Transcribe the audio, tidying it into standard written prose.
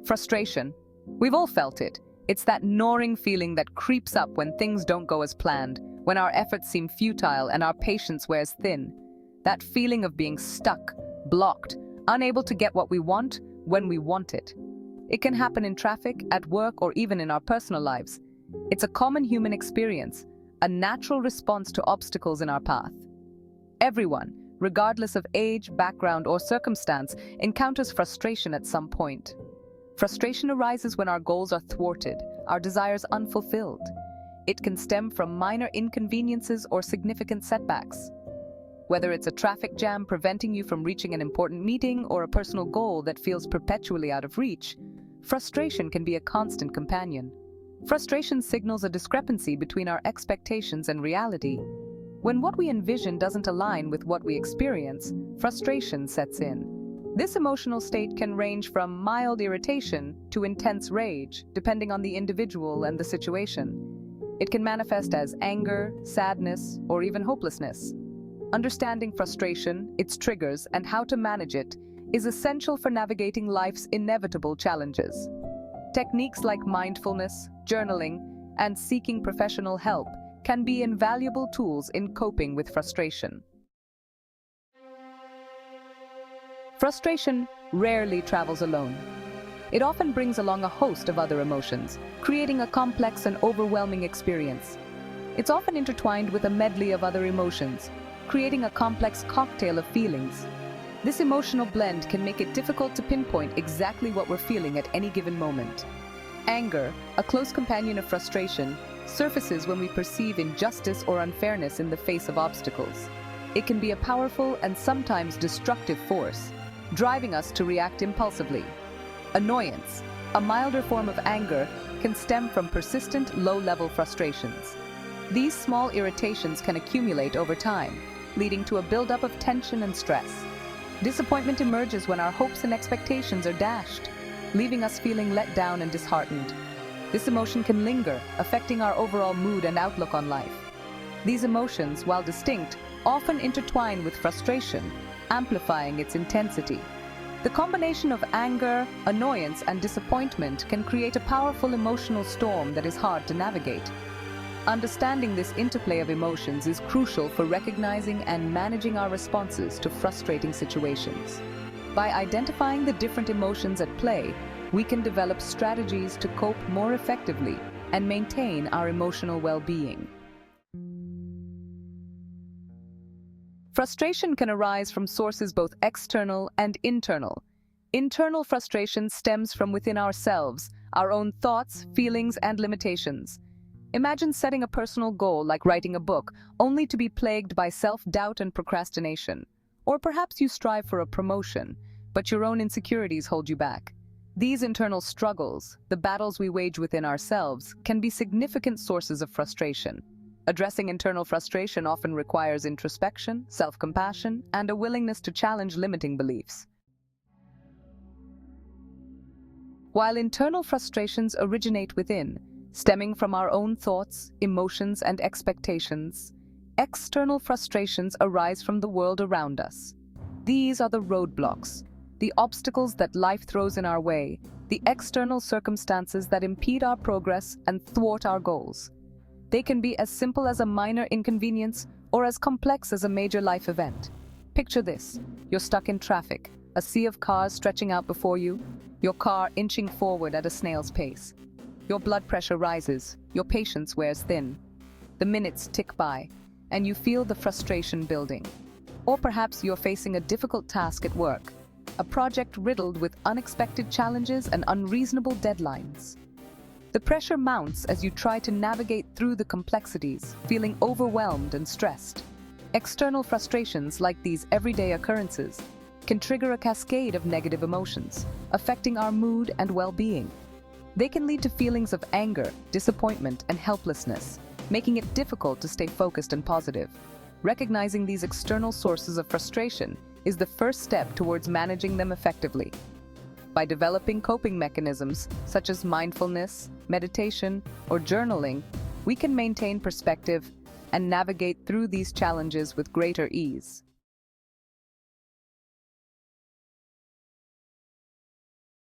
Frustration. We've all felt it. It's that gnawing feeling that creeps up when things don't go as planned, when our efforts seem futile and our patience wears thin. That feeling of being stuck, blocked, unable to get what we want when we want it. It can happen in traffic, at work, or even in our personal lives. It's a common human experience, a natural response to obstacles in our path. Everyone, regardless of age, background, or circumstance, encounters frustration at some point. Frustration arises when our goals are thwarted, our desires unfulfilled. It can stem from minor inconveniences or significant setbacks. Whether it's a traffic jam preventing you from reaching an important meeting or a personal goal that feels perpetually out of reach, frustration can be a constant companion. Frustration signals a discrepancy between our expectations and reality. When what we envision doesn't align with what we experience, frustration sets in. This emotional state can range from mild irritation to intense rage, depending on the individual and the situation. It can manifest as anger, sadness, or even hopelessness. Understanding frustration, its triggers, and how to manage it is essential for navigating life's inevitable challenges. Techniques like mindfulness, journaling, and seeking professional help can be invaluable tools in coping with frustration. Frustration rarely travels alone. It often brings along a host of other emotions, creating a complex and overwhelming experience. It's often intertwined with a medley of other emotions, creating a complex cocktail of feelings. This emotional blend can make it difficult to pinpoint exactly what we're feeling at any given moment. Anger, a close companion of frustration, surfaces when we perceive injustice or unfairness in the face of obstacles. It can be a powerful and sometimes destructive force, driving us to react impulsively. Annoyance, a milder form of anger, can stem from persistent low-level frustrations. These small irritations can accumulate over time, leading to a buildup of tension and stress. Disappointment emerges when our hopes and expectations are dashed, leaving us feeling let down and disheartened. This emotion can linger, affecting our overall mood and outlook on life. These emotions, while distinct, often intertwine with frustration, amplifying its intensity. The combination of anger, annoyance, and disappointment can create a powerful emotional storm that is hard to navigate. Understanding this interplay of emotions is crucial for recognizing and managing our responses to frustrating situations. By identifying the different emotions at play, we can develop strategies to cope more effectively and maintain our emotional well-being. Frustration can arise from sources both external and internal. Internal frustration stems from within ourselves, our own thoughts, feelings, and limitations. Imagine setting a personal goal like writing a book, only to be plagued by self-doubt and procrastination. Or perhaps you strive for a promotion, but your own insecurities hold you back. These internal struggles, the battles we wage within ourselves, can be significant sources of frustration. Addressing internal frustration often requires introspection, self-compassion, and a willingness to challenge limiting beliefs. While internal frustrations originate within, stemming from our own thoughts, emotions, and expectations, external frustrations arise from the world around us. These are the roadblocks, the obstacles that life throws in our way, the external circumstances that impede our progress and thwart our goals. They can be as simple as a minor inconvenience or as complex as a major life event. Picture this: you're stuck in traffic, a sea of cars stretching out before you, your car inching forward at a snail's pace. Your blood pressure rises, your patience wears thin. The minutes tick by, and you feel the frustration building. Or perhaps you're facing a difficult task at work, a project riddled with unexpected challenges and unreasonable deadlines. The pressure mounts as you try to navigate through the complexities, feeling overwhelmed and stressed. External frustrations, like these everyday occurrences, can trigger a cascade of negative emotions, affecting our mood and well-being. They can lead to feelings of anger, disappointment, and helplessness, making it difficult to stay focused and positive. Recognizing these external sources of frustration is the first step towards managing them effectively. By developing coping mechanisms such as mindfulness, meditation, or journaling, we can maintain perspective and navigate through these challenges with greater ease.